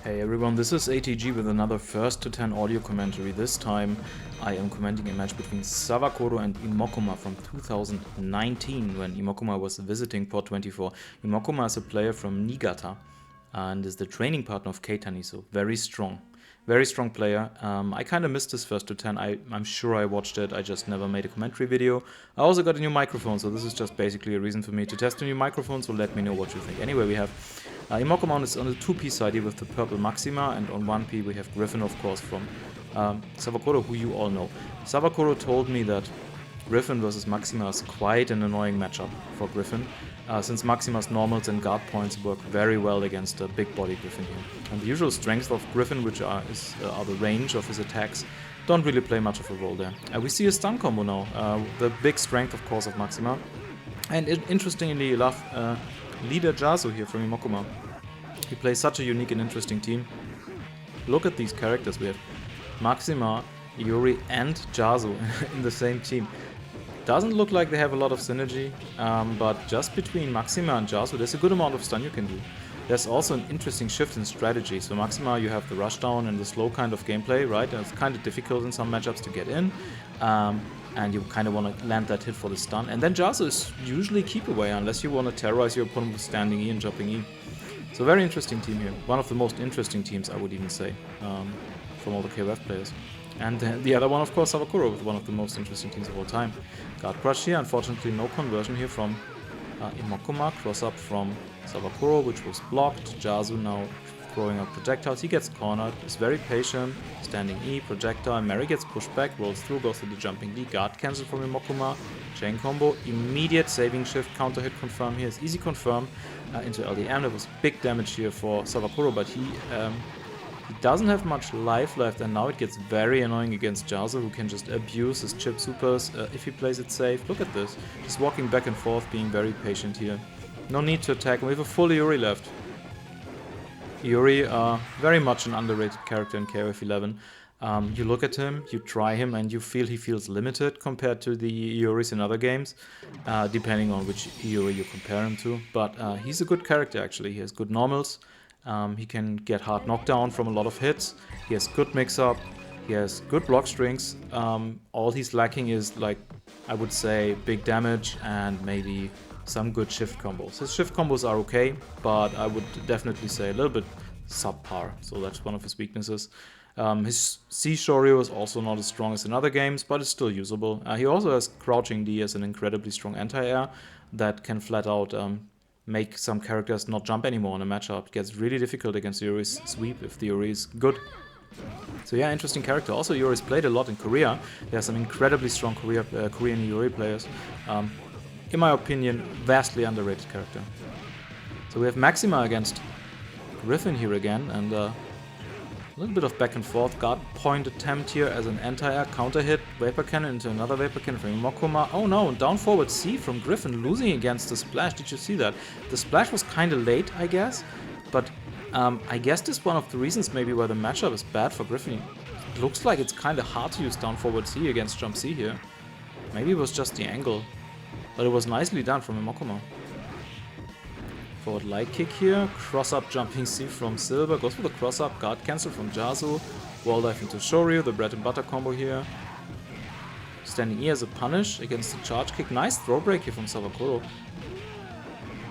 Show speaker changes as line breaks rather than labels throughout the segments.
Hey everyone, this is ATG with another first to 10 audio commentary. This time I am commenting a match between Sawakoro and Imokkuma from 2019 when Imokkuma was visiting Port 24. Imokkuma is a player from Niigata and is the training partner of Keitani, so very strong player. I kind of missed this first to 10. I'm sure I watched it, I just never made a commentary video. I also got a new microphone, so this is just basically a reason for me to test a new microphone, so let me know what you think. Anyway, we have Imokkuma is on the 2P side here with the purple Maxima, and on 1P we have Griffin, of course, from Sawakoro, who you all know. Sawakoro told me that Griffin versus Maxima is quite an annoying matchup for Griffin, since Maxima's normals and guard points work very well against a big body Griffin here. And the usual strength of Griffin, which are the range of his attacks, don't really play much of a role there. We see a stun combo now, the big strength, of course, of Maxima. And interestingly enough, leader Jasu here from Imokkuma. He plays such a unique and interesting team. Look at these characters we have. Maxima, Yuri and Jasu in the same team. Doesn't look like they have a lot of synergy, but just between Maxima and Jasu there's a good amount of stun you can do. There's also an interesting shift in strategy. So Maxima, you have the rushdown and the slow kind of gameplay, right? And it's kind of difficult in some matchups to get in. And you kind of want to land that hit for the stun. And then Jasu is usually keep away unless you want to terrorize your opponent with standing E and jumping E. So very interesting team here. One of the most interesting teams, I would even say, from all the KOF players. And the other one, of course, Sawakoro, with one of the most interesting teams of all time. Guard crush here, unfortunately no conversion here from Imokkuma. Cross up from Sawakoro, which was blocked. Jasu now throwing out projectiles. He gets cornered, is very patient. Standing E, projectile. Mary gets pushed back, rolls through, goes to the jumping D. Guard cancel from Imokkuma. Chain combo, immediate saving shift, counter hit confirm here is easy confirm into LDM. There was big damage here for Sawakoro, but he doesn't have much life left, and now it gets very annoying against Jasu, who can just abuse his chip supers if he plays it safe. Look at this, just walking back and forth, being very patient here. No need to attack, we have a full Yuri left. Yuri, very much an underrated character in KOF 11. You look at him, you try him, and you feel he feels limited compared to the Yuris in other games, depending on which Yuri you compare him to. But he's a good character actually, he has good normals. He can get hard knockdown from a lot of hits. He has good mix-up. He has good block strings. All he's lacking is, like, I would say, big damage and maybe some good shift combos. His shift combos are okay, but I would definitely say a little bit subpar. So that's one of his weaknesses. His C Shoryu is also not as strong as in other games, but it's still usable. He also has crouching D as an incredibly strong anti-air that can flat out make some characters not jump anymore in a matchup. It gets really difficult against Yuri's sweep if the Yuri is good. So yeah, interesting character. Also, Yuri's played a lot in Korea. There are some incredibly strong Korean Yuri players. In my opinion, vastly underrated character. So we have Maxima against Griffin here again, and a little bit of back and forth. Guard point attempt here as an anti-air counter hit. Vapor cannon into another vapor cannon from Imokkuma. Oh no, down forward C from Griffin, losing against the splash. Did you see that? The splash was kind of late, I guess. But I guess this is one of the reasons maybe why the matchup is bad for Griffin. It looks like it's kind of hard to use down forward C against jump C here. Maybe it was just the angle. But it was nicely done from Imokkuma. Forward light kick here, cross up jumping C from Silver, goes for the cross up, guard cancel from Jasu, wall dive into Shoryu, the bread and butter combo here. Standing E as a punish against the charge kick, nice throw break here from Sawakoro.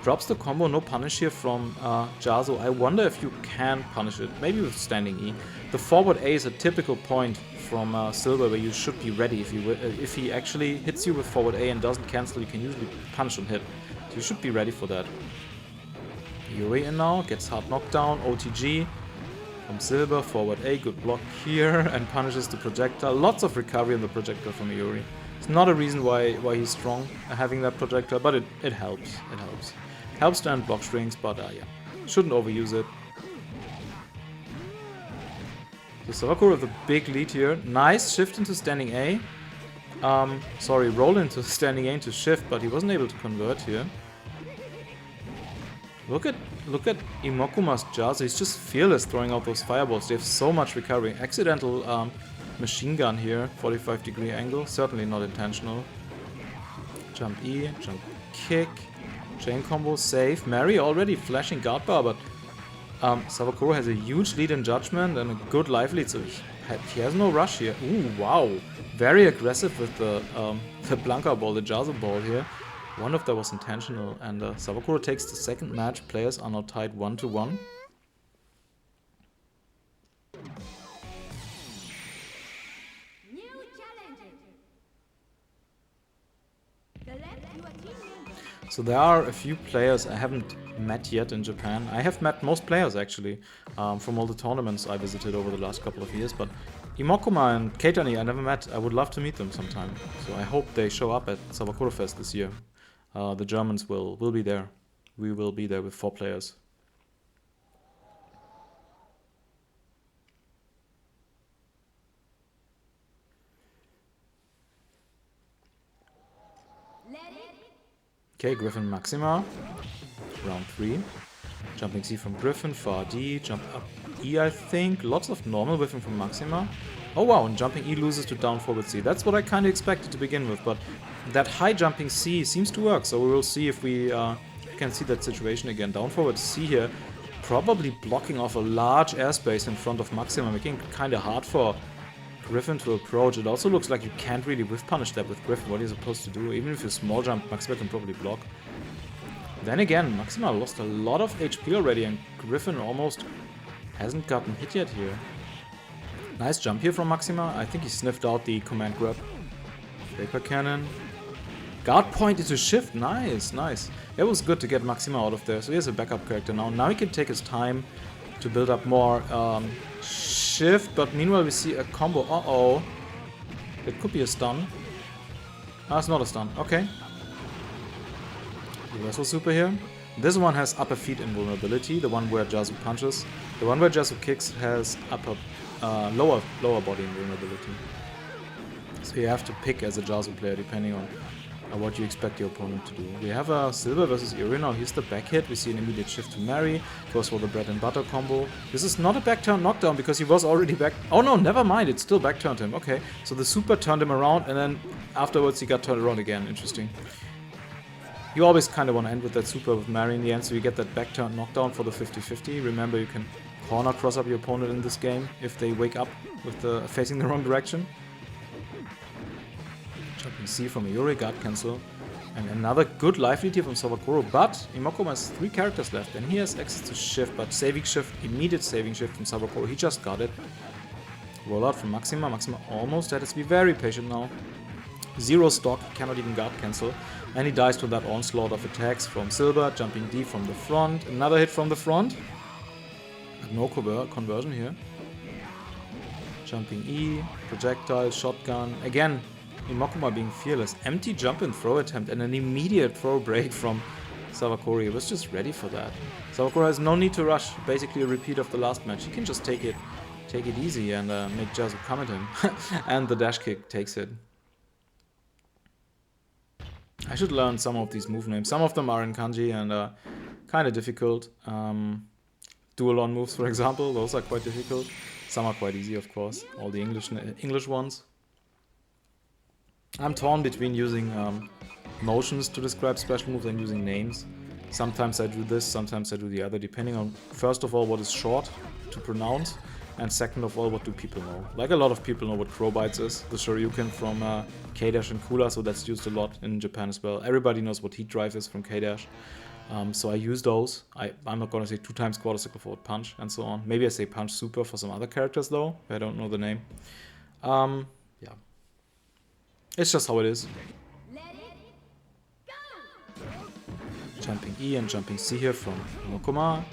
Drops the combo, no punish here from Jasu. I wonder if you can punish it, maybe with standing E. The forward A is a typical point from Silver where you should be ready. If he actually hits you with forward A and doesn't cancel, you can usually punish on hit. So you should be ready for that. Yuri in now, gets hard knockdown, OTG from Silver, forward A, good block here, and punishes the projectile. Lots of recovery on the projectile from Yuri. It's not a reason why he's strong having that projectile, but it helps. It helps. Helps to end block strings, but yeah, shouldn't overuse it. So Sawakoro with a big lead here. Nice shift into standing A. Sorry, roll into standing A into shift, but he wasn't able to convert here. Look at Imokkuma's Jasu. He's just fearless throwing out those fireballs. They have so much recovery. Accidental machine gun here, 45-degree angle. Certainly not intentional. Jump E, jump kick, chain combo, save. Mary already flashing guard bar, but Sawakoro has a huge lead in judgment and a good life lead, so he has no rush here. Ooh, wow. Very aggressive with the Blanka ball, the Jazu ball here. Wonder if that was intentional. And Sawakoro takes the second match. Players are now tied 1-1. So there are a few players I haven't met yet in Japan. I have met most players actually from all the tournaments I visited over the last couple of years, but Imokkuma and Keitani I never met. I would love to meet them sometime. So I hope they show up at Sawakoro Fest this year. The Germans will be there. We will be there with 4 players. Okay, Griffin Maxima, round 3. Jumping C from Griffin, far D, jump up E I think. Lots of normal whiffing from Maxima. Oh wow, and jumping E loses to down forward C. That's what I kind of expected to begin with, but that high jumping C seems to work, so we will see if we can see that situation again. Down forward C here, probably blocking off a large airspace in front of Maxima, making it kind of hard for Griffin to approach. It also looks like you can't really whiff punish that with Griffin. What are you supposed to do? Even if you small jump, Maxima can probably block. Then again, Maxima lost a lot of HP already and Griffin almost hasn't gotten hit yet here. Nice jump here from Maxima. I think he sniffed out the command grab. Vapor Cannon. Guard point into shift. Nice, nice. It was good to get Maxima out of there. So he has a backup character now. Now he can take his time to build up more shift, but meanwhile we see a combo. Uh-oh. It could be a stun. Ah, it's not a stun. Okay. Reversal super here. This one has upper feet invulnerability, the one where Jazu punches. The one where Jazu kicks has upper, lower body invulnerability. So you have to pick as a Jazu player depending on what you expect your opponent to do. We have a Silver versus Iri now. Here's the back hit. We see an immediate shift to Mary. Goes for the bread and butter combo. This is not a back turn knockdown because he was already back. Oh no, never mind. It still back turned him. Okay. So the super turned him around and then afterwards he got turned around again. Interesting. You always kind of want to end with that super with Mary in the end, so you get that back turn knockdown for the 50-50. Remember, you can corner cross up your opponent in this game if they wake up with facing the wrong direction. Jumping C from Iori, guard cancel. And another good life lead here from Sawakoro, but Imokkuma has 3 characters left and he has access to shift, but saving shift, immediate saving shift from Sawakoro, he just got it. Rollout from Maxima. Maxima almost had to be very patient now. 0 stock, cannot even guard cancel. And he dies to that onslaught of attacks from Silver, jumping D from the front. Another hit from the front. But no conversion here. Jumping E, projectile, shotgun. Again, Imokkuma being fearless. Empty jump and throw attempt and an immediate throw break from Sawakoro. He was just ready for that. Sawakoro has no need to rush. Basically a repeat of the last match. He can just take it easy and make Jazu come at him. And the dash kick takes it. I should learn some of these move names. Some of them are in kanji and kind of difficult. Dual-on moves, for example, those are quite difficult. Some are quite easy, of course. All the English ones. I'm torn between using motions to describe special moves and using names. Sometimes I do this, sometimes I do the other, depending on, first of all, what is short to pronounce, and second of all, what do people know. Like a lot of people know what Crow Bites is, the Shoryuken from K-Dash and Kula, so that's used a lot in Japan as well. Everybody knows what Heat Drive is from K-Dash. So I use those. I'm not gonna say 2 times quarter circle forward punch and so on. Maybe I say punch super for some other characters though, I don't know the name. Yeah. It's just how it is. Jumping E and jumping C here from Imokkuma.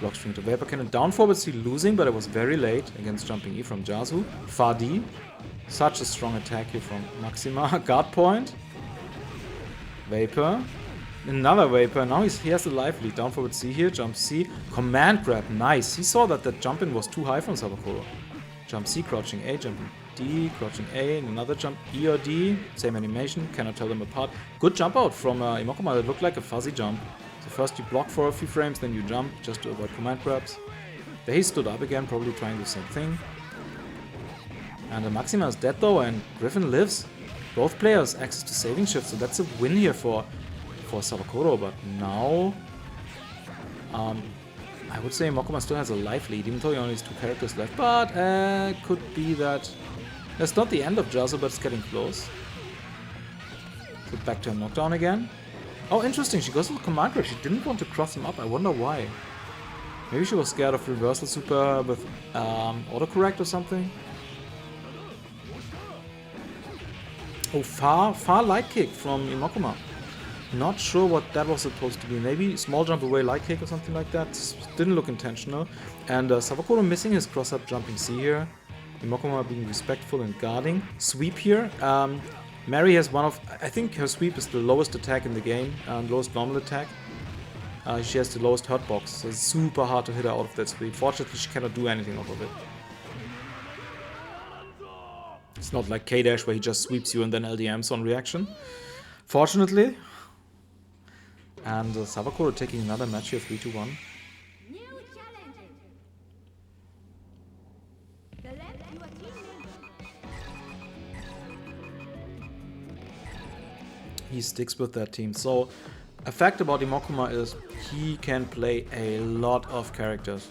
Block string to Vapor Cannon. Down forward C losing, but it was very late against jumping E from Jazu. Far D. Such a strong attack here from Maxima. Guard point. Vapor. Another Vapor. Now he has the life lead. Down forward C here. Jump C. Command grab. Nice. He saw that the jump in was too high from Sawakoro. Jump C. Crouching A. Jumping D. Crouching A. And another jump E or D. Same animation. Cannot tell them apart. Good jump out from Imokkuma. That looked like a fuzzy jump. So first you block for a few frames, then you jump just to avoid command grabs. There he stood up again, probably trying the same thing. And Maxima is dead though, and Griffin lives. Both players access to saving shift, so that's a win here for Sawakoro. But now, I would say Imokkuma still has a life lead, even though he only has 2 characters left. But could be that that's not the end of Jazu, but it's getting close. So back to a knockdown again. Oh, interesting. She goes for the command grab. She didn't want to cross him up. I wonder why. Maybe she was scared of reversal super with autocorrect or something. Oh, far light kick from Imokkuma. Not sure what that was supposed to be. Maybe small jump away light kick or something like that. Didn't look intentional. And Sawakoro missing his cross-up jumping C here. Imokkuma being respectful and guarding. Sweep here. Mary has one of... I think her sweep is the lowest attack in the game. Lowest normal attack. She has the lowest hurt box. So it's super hard to hit her out of that sweep. Fortunately, she cannot do anything off of it. It's not like K-Dash where he just sweeps you and then LDMs on reaction. Fortunately. And Sawakoro taking another match here, 3-1. He sticks with that team. So, a fact about Imokkuma is he can play a lot of characters.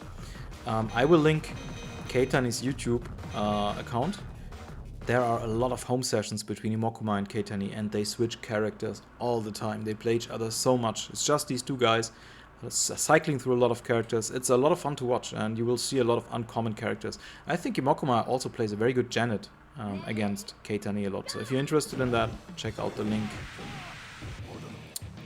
I will link Keitani's YouTube account. There are a lot of home sessions between Imokkuma and Keitani, and they switch characters all the time. They play each other so much. It's just these two guys cycling through a lot of characters. It's a lot of fun to watch, and you will see a lot of uncommon characters. I think Imokkuma also plays a very good Janet against Keitani a lot. So if you're interested in that, check out the link.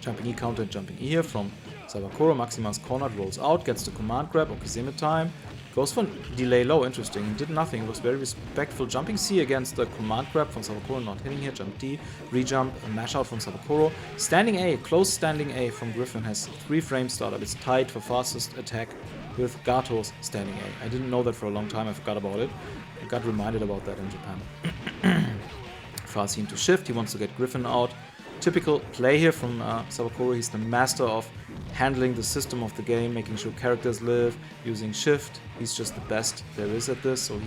Jumping E counter and jumping E here from Sawakoro. Maxima's cornered, rolls out, gets the command grab, Okizeme time. Goes for delay low, interesting. He did nothing, was very respectful. Jumping C against the command grab from Sawakoro, not hitting here. Jump D, rejump, a mash out from Sawakoro. Standing A, close standing A from Griffin has 3 frame startup. It's tied for fastest attack with Gato's standing A. I didn't know that for a long time, I forgot about it. I got reminded about that in Japan. Fast into shift, he wants to get Griffin out. Typical play here from Sawakoro. He's the master of handling the system of the game, making sure characters live, using shift. He's just the best there is at this, so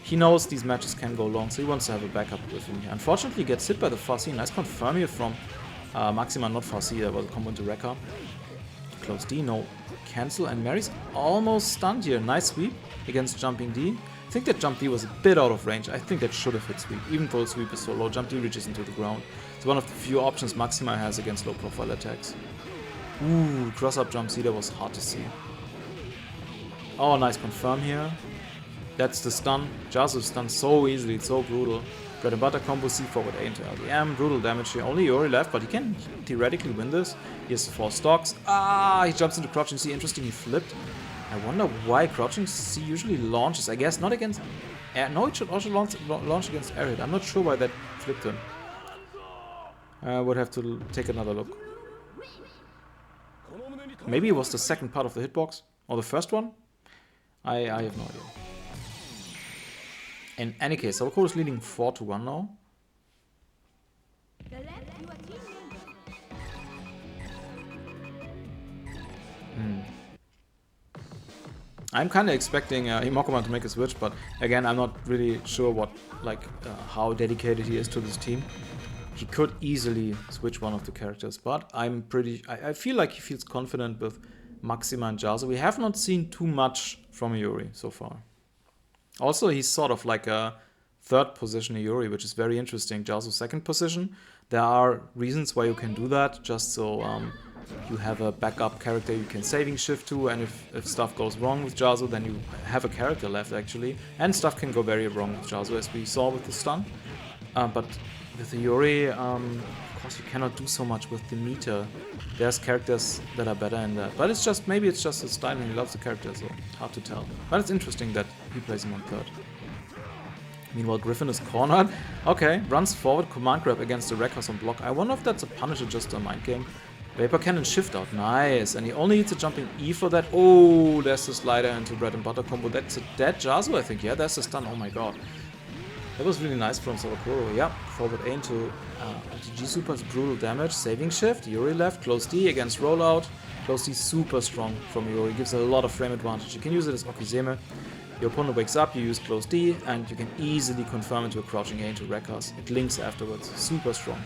he knows these matches can go long, so he wants to have a backup with him here. Unfortunately, he gets hit by the Farsi. Nice confirm here from Maxima, not Farsi. That was a combo into Rekka. Close D, no cancel, and Mary's almost stunned here. Nice sweep against jumping D. I think that jump D was a bit out of range. I think that should have hit sweep, even though the sweep is so low. Jump D reaches into the ground. It's one of the few options Maxima has against low profile attacks. Ooh, cross-up jump C, that was hard to see. Oh, nice confirm here. That's the stun. Jazu stunned so easily, it's so brutal. Bread and butter combo C forward A into LDM. Brutal damage here. Only Yori left, but he can theoretically win this. He has 4 stocks. Ah, he jumps into crouching C. Interesting, he flipped. I wonder why crouching C usually launches. I guess not against air. No, it should also launch against air hit. I'm not sure why that flipped him. I would have to take another look. Maybe it was the second part of the hitbox, or the first one? I have no idea. In any case, Sawakoro is leading 4-1 now. I'm kind of expecting Imokkuma to make a switch, but again, I'm not really sure what, how dedicated he is to this team. He could easily switch one of the characters, but I feel like he feels confident with Maxima and Jazu. We have not seen too much from Yuri so far. Also, he's sort of like a third position Yuri, which is very interesting. Jazu's second position. There are reasons why you can do that, just so you have a backup character you can saving shift to, and if stuff goes wrong with Jazu, then you have a character left actually. And stuff can go very wrong with Jazu, as we saw with the stun. But with the Yuri, of course you cannot do so much with the meter. There's characters that are better in that. But maybe it's just his style and he loves the character, so hard to tell. But it's interesting that he plays him on third. Meanwhile, Griffin is cornered. Okay, runs forward, command grab against the Rekkas on block. I wonder if that's a punish or just a mind game. Vapor Cannon shift out, nice. And he only needs a jumping E for that. Oh, there's the slider into bread and butter combo. That's a dead Jazu, I think. Yeah, that's the stun. Oh my god. That was really nice from Sawakoro. Yeah, forward A into RTG Super's brutal damage. Saving shift, Yuri left, close D against rollout. Close D super strong from Yuri, gives a lot of frame advantage. You can use it as Okizeme. Your opponent wakes up, you use close D, and you can easily confirm into a crouching A into Rekkas. It links afterwards, super strong.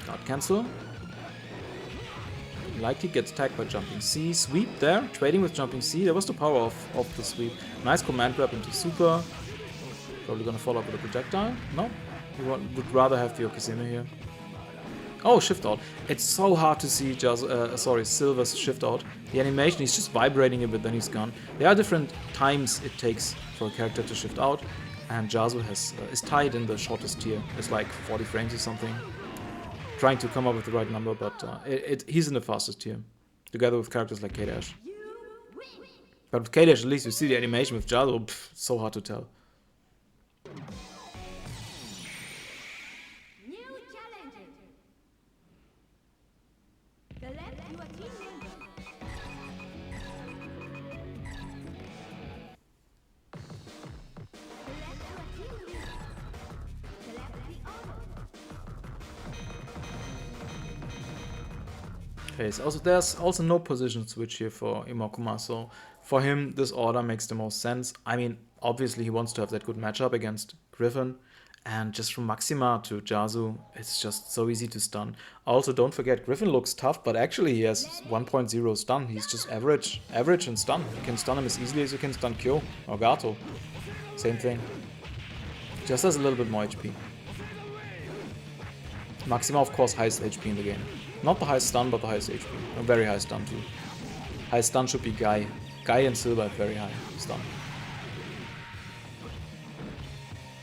Guard cancel. light kick, gets tagged by jumping C. Sweep there, trading with jumping C. That was the power of the sweep. Nice command grab into super. Probably gonna follow up with a projectile. No, he would rather have the Okizeme here. Oh, shift out. It's so hard to see Silver's shift out. The animation, he's just vibrating a bit, then he's gone. There are different times it takes for a character to shift out, and Jazu is tied in the shortest tier. It's like 40 frames or something. Trying to come up with the right number, but he's in the fastest tier, together with characters like K-Dash. But with K-Dash, at least you see the animation. With Jazu, so hard to tell. Okay, so there's also no position switch here for Imokkuma, so for him this order makes the most sense. I mean, obviously he wants to have that good matchup against Griffin, and just from Maxima to Jazu, it's just so easy to stun. Also, don't forget, Griffin looks tough, but actually he has 1.0 stun. He's just average in stun. You can stun him as easily as you can stun Kyo or Gato. Same thing. Just has a little bit more HP. Maxima, of course, highest HP in the game. Not the highest stun, but the highest HP. A very high stun too. High stun should be Guy. Guy and Silver have very high stun.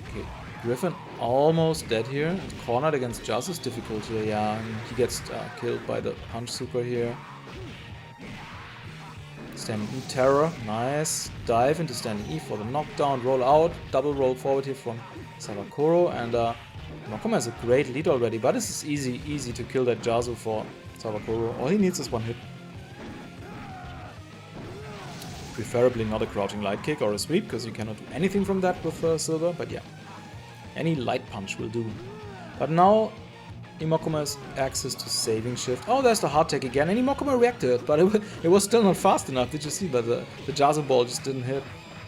Okay, Griffin almost dead here. And cornered against Jazu's difficult here. Yeah, and he gets killed by the punch super here. Standing E terror, nice. Dive into standing E for the knockdown, roll out, double roll forward here from Sawakoro, and Imokkuma has a great lead already, but this is easy to kill that Jazu for Sawakoro. All he needs is one hit. Preferably not a crouching light kick or a sweep, because you cannot do anything from that with Silver, but yeah. Any light punch will do. But now Imokkuma has access to saving shift. Oh, there's the hard tech again, and Imokkuma reacted, but it was still not fast enough. Did you see that the Jazu ball just didn't hit?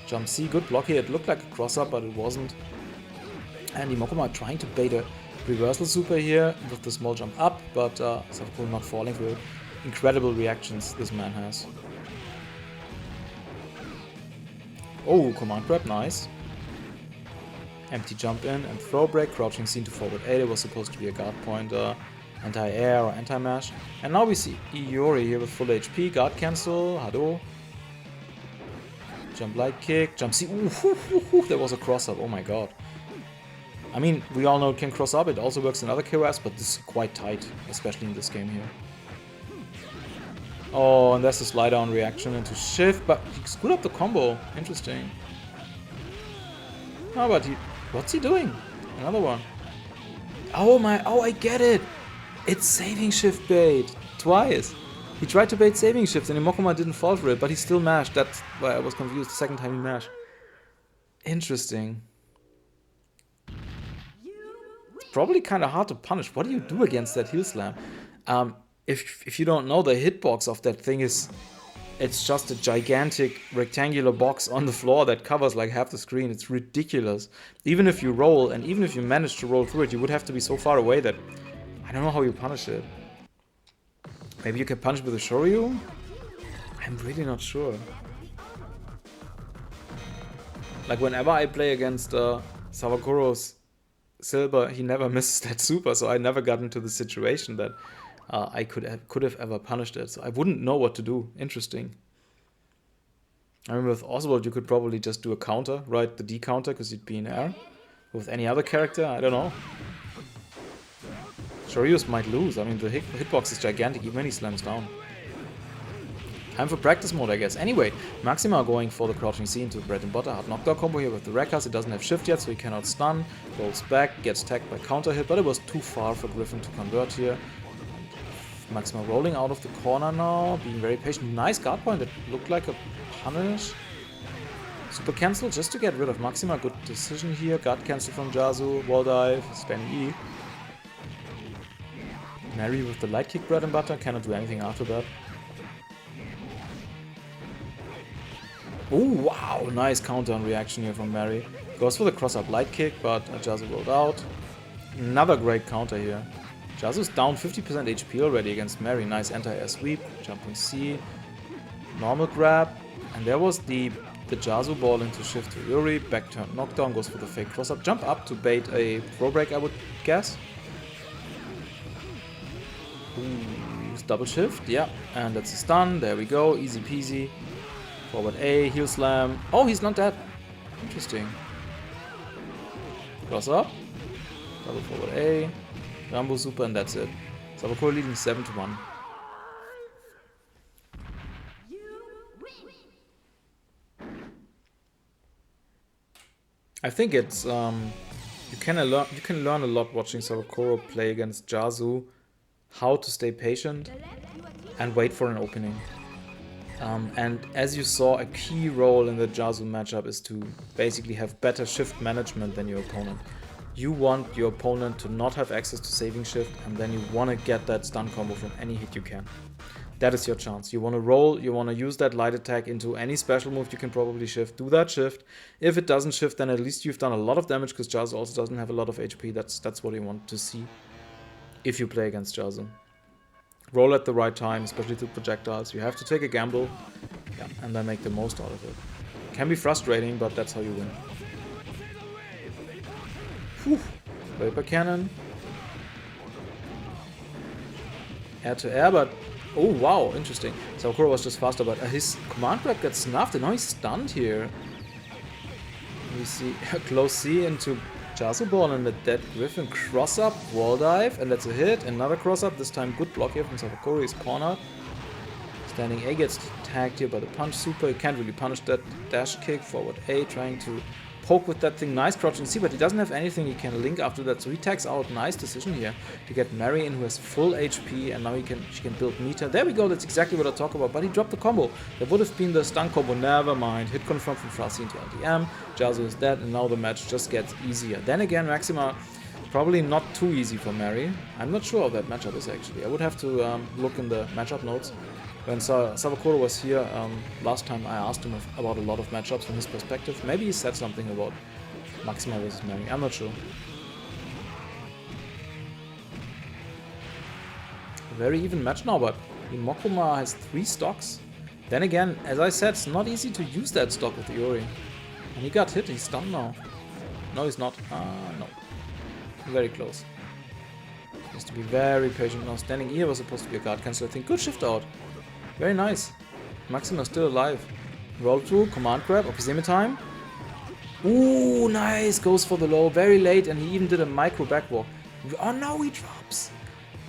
Jump C, good block here. It looked like a cross-up, but it wasn't. And Imokkuma trying to bait a reversal super here with the small jump up, but Sawakoro not falling for it. Incredible reactions this man has. Oh, command grab, nice. Empty jump in and throw break, crouching scene to forward 8. It was supposed to be a guard point, anti-air or anti-mash. And now we see Iori here with full HP, guard cancel, Hado. Jump light kick, jump C. Ooh, there was a cross up, oh my god. I mean, we all know it can cross up, it also works in other KOFs, but this is quite tight, especially in this game here. Oh, and there's a slide down reaction into shift, but he screwed up the combo. Interesting. Oh, but what's he doing? Another one. Oh, I get it! It's saving shift bait. Twice. He tried to bait saving shifts and Imokkuma didn't fall for it, but he still mashed. That's why I was confused the second time he mashed. Interesting. Probably kind of hard to punish. What do you do against that heel slam? If you don't know, the hitbox of that thing it's just a gigantic rectangular box on the floor that covers like half the screen. It's ridiculous. Even if you roll, and even if you manage to roll through it, you would have to be so far away that I don't know how you punish it. Maybe you can punish with a Shoryu? I'm really not sure. Like whenever I play against Sawakoro's Silver, he never misses that super, so I never got into the situation that I could have ever punished it. So I wouldn't know what to do. Interesting. I remember with Oswald, you could probably just do a counter, right? The D counter, because you'd be in air. With any other character, I don't know. Shoryus might lose. I mean, the hitbox is gigantic, even when he slams down. Time for practice mode, I guess. Anyway, Maxima going for the crouching C into bread and butter. Hard knockdown combo here with the Rekkas. It doesn't have shift yet, so he cannot stun. Rolls back, gets tagged by counter hit, but it was too far for Griffin to convert here. Maxima rolling out of the corner now, being very patient. Nice guard point, that looked like a punish. Super cancel just to get rid of Maxima. Good decision here. Guard cancel from Jazu. Wall dive, standing E. Mary with the light kick bread and butter. Cannot do anything after that. Oh, wow. Nice countdown reaction here from Mary. Goes for the cross-up light kick, but Jazu rolled out. Another great counter here. Jasu's down 50% HP already against Mary. Nice anti-air sweep, jumping C, normal grab, and there was the Jasu ball into shift to Yuri, back turn knockdown, goes for the fake cross up, jump up to bait a throw break, I would guess. Ooh, double shift, yeah, and that's a stun, there we go, easy peasy. Forward A, heel slam, oh, he's not dead, interesting. Cross up, double forward A, Rambo super, and that's it. Sawakoro leading 7-1. I think it's you can learn a lot watching Sawakoro play against Jasu, how to stay patient and wait for an opening. And as you saw, a key role in the Jasu matchup is to basically have better shift management than your opponent. You want your opponent to not have access to saving shift, and then you want to get that stun combo from any hit you can. That is your chance. You want to roll, you want to use that light attack into any special move you can probably shift. Do that shift. If it doesn't shift, then at least you've done a lot of damage, because Jasu also doesn't have a lot of HP. That's what you want to see if you play against Jasu. Roll at the right time, especially to projectiles. You have to take a gamble, yeah, and then make the most out of it. Can be frustrating, but that's how you win. Whew. Vapor cannon. Air to air, but oh wow, interesting. Sawakoro was just faster, but his command grab gets snuffed and now he's stunned here. We see a close C into Jasu ball and the dead Griffin cross up, wall dive, and that's a hit. Another cross up, this time good block here from Sawakoro, he's cornered. Standing A gets tagged here by the punch super, he can't really punish that dash kick. Forward A trying to poke with that thing, nice crouching C, but he doesn't have anything he can link after that, so he tags out. Nice decision here to get Mary in, who has full HP, and now she can build meter. There we go, that's exactly what I talk about, but he dropped the combo. That would have been the stun combo, never mind. Hit confirm from Frasi into LDM, Jasu is dead, and now the match just gets easier. Then again, Maxima, probably not too easy for Mary. I'm not sure how that matchup is actually. I would have to look in the matchup notes. When Sawakoro was here last time, I asked him about a lot of matchups from his perspective. Maybe he said something about Maxima versus Mary. I'm not sure. A very even match now, but Imokkuma has 3 stocks. Then again, as I said, it's not easy to use that stock with Iori. And he got hit, he's stunned now. No, he's not. No. Very close. Has to be very patient now. Standing here was supposed to be a guard cancel, I think. Good shift out. Very nice. Maxima still alive. Roll through, command grab, okay, semi time. Ooh, nice. Goes for the low, very late, and he even did a micro backwalk. Oh no, he drops.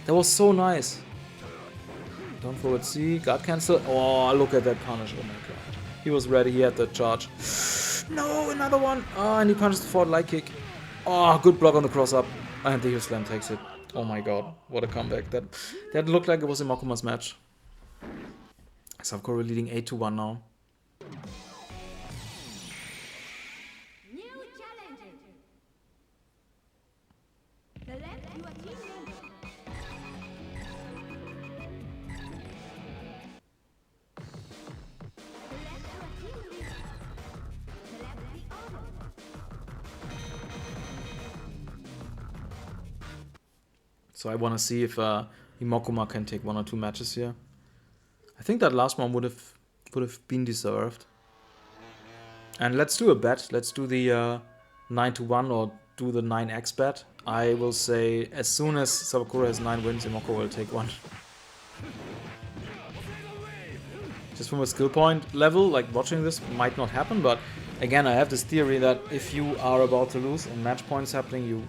That was so nice. Down forward C, guard cancel. Oh, look at that punish. Oh my god. He was ready, he had that charge. No, another one. Oh, and he punishes the forward light kick. Oh, good block on the cross up. And the heel slam takes it. Oh my god, what a comeback. That looked like it was Imokkuma's match. Sawakoro leading 8-1 now.
New challenger. Select your team member. Select your team leader. Select the order.
So I want to see if Imokkuma can take 1 or 2 matches here. I think that last one would have been deserved. And let's do a bet. Let's do the 9-1 or do the 9x bet. I will say as soon as Sawakoro has 9 wins, Imokkuma will take 1. Just from a skill point level, like watching this might not happen, but again, I have this theory that if you are about to lose and match points happening, you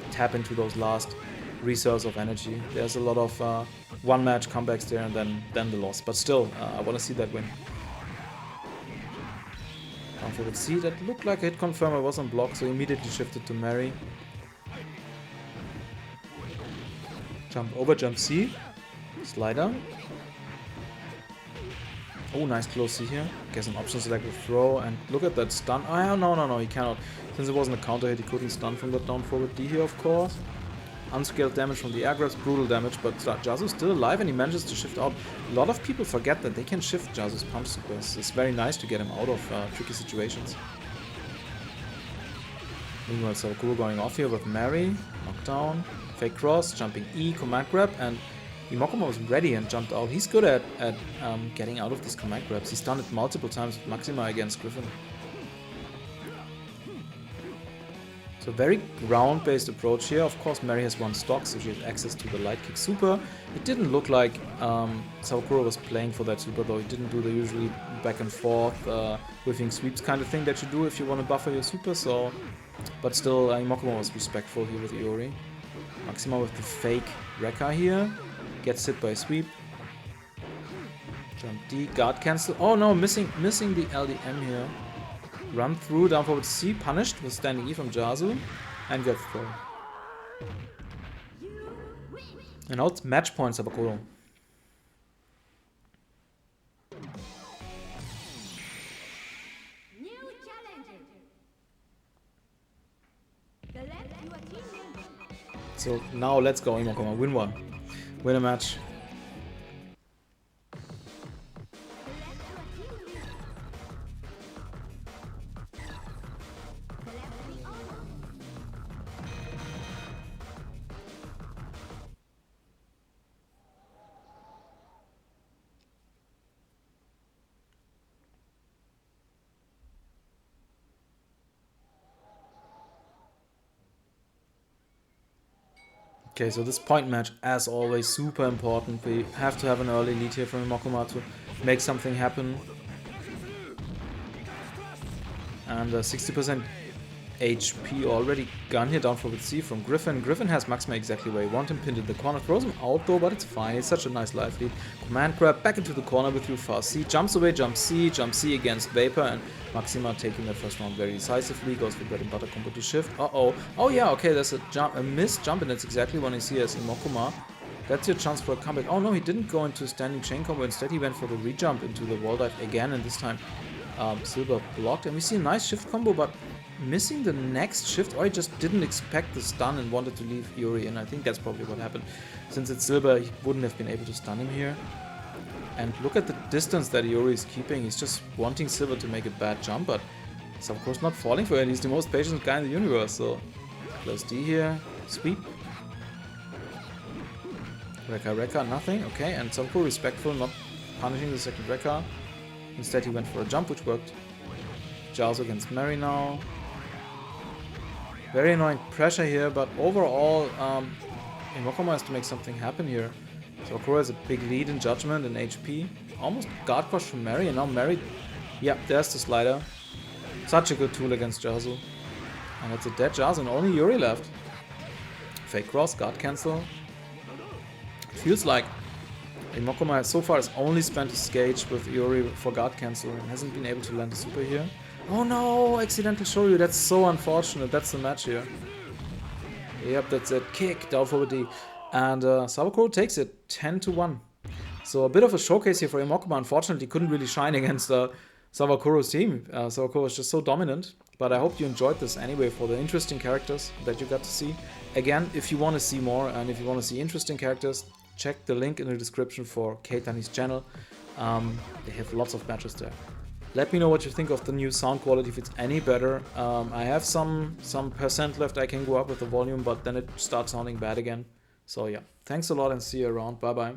tap into those last reserves of energy. There's a lot of one-match comebacks there and then the loss. But still, I want to see that win. Down forward C, that looked like a hit confirm. I was on block, so immediately shifted to Mary. Jump over, jump C. Slider. Oh, nice close C here. Guess an option select with throw, and look at that stun. Oh, no, he cannot. Since it wasn't a counter hit, he couldn't stun from that down forward D here, of course. Unscaled damage from the air grabs, brutal damage, but Jasu's still alive and he manages to shift out. A lot of people forget that they can shift Jasu's punch supers. It's very nice to get him out of tricky situations. Meanwhile, Sawakoro going off here with Mary. Knockdown. Fake cross, jumping E, command grab, and Imokkuma was ready and jumped out. He's good at getting out of these command grabs. He's done it multiple times with Maxima against Griffin. So very ground-based approach here. Of course, Mary has one stock, so she has access to the light kick super. It didn't look like Sawakoro was playing for that super, though. He didn't do the usually back and forth whiffing sweeps kind of thing that you do if you want to buffer your super. So, but still, Imokkuma was respectful here with Iori. Maxima with the fake Rekka here. Gets hit by a sweep. Jump D, guard cancel. Oh no, missing the LDM here. Run through, down forward C, punished with standing E from Jazu, and gets thrown. And now it's match point, Sawakoro.
New challenger. Select your team member.
So now let's go, Imokkuma. Win one. Win a match. Okay, so this point match, as always, super important. We have to have an early lead here from Imokkuma to make something happen. And 60% HP already gone here, down forward C from Griffin. Griffin has Maxima exactly where you want him, pinned in the corner, throws him out though, but it's fine. It's such a nice life lead. Command grab, back into the corner with you, fast C, jumps away, jump C against Vapor, and Maxima taking that first round very decisively, goes for bread and butter combo to shift. Uh-oh. Oh yeah, okay, there's a missed jump, and that's exactly what I see as Imokkuma. That's your chance for a comeback. Oh no, he didn't go into standing chain combo, instead he went for the re-jump into the wall dive again, and this time Silver blocked, and we see a nice shift combo, but missing the next shift, or he just didn't expect the stun and wanted to leave Iori in. I think that's probably what happened. Since it's Silver, he wouldn't have been able to stun him here. And look at the distance that Iori is keeping. He's just wanting Silver to make a bad jump, but he's of course not falling for it. He's the most patient guy in the universe, so close D here, sweep. Rekka, nothing, okay, and Sawakoro respectful, not punishing the second Rekka. Instead he went for a jump, which worked. Jaws against Mary now. Very annoying pressure here, but overall, Imokkuma has to make something happen here. Sawakoro has a big lead in judgment and HP. Almost guard crush from Mary, and now Mary... Yeah, there's the slider. Such a good tool against Jazu. And it's a dead Jazu, and only Iori left. Fake cross, guard cancel. Feels like Imokkuma so far has only spent his gauge with Iori for guard cancel and hasn't been able to land a super here. Oh no, accidental Shoryu, that's so unfortunate. That's the match here. Yep, that's it. Kick, down forward D. And Sawakoro takes it 10-1. So a bit of a showcase here for Imokkuma. Unfortunately, couldn't really shine against Sawakoro's team. Sawakoro is just so dominant. But I hope you enjoyed this anyway for the interesting characters that you got to see. Again, if you want to see more and if you want to see interesting characters, check the link in the description for Keitani's channel. They have lots of matches there. Let me know what you think of the new sound quality, if it's any better. I have some percent left I can go up with the volume, but then it starts sounding bad again. So yeah, thanks a lot and see you around. Bye bye.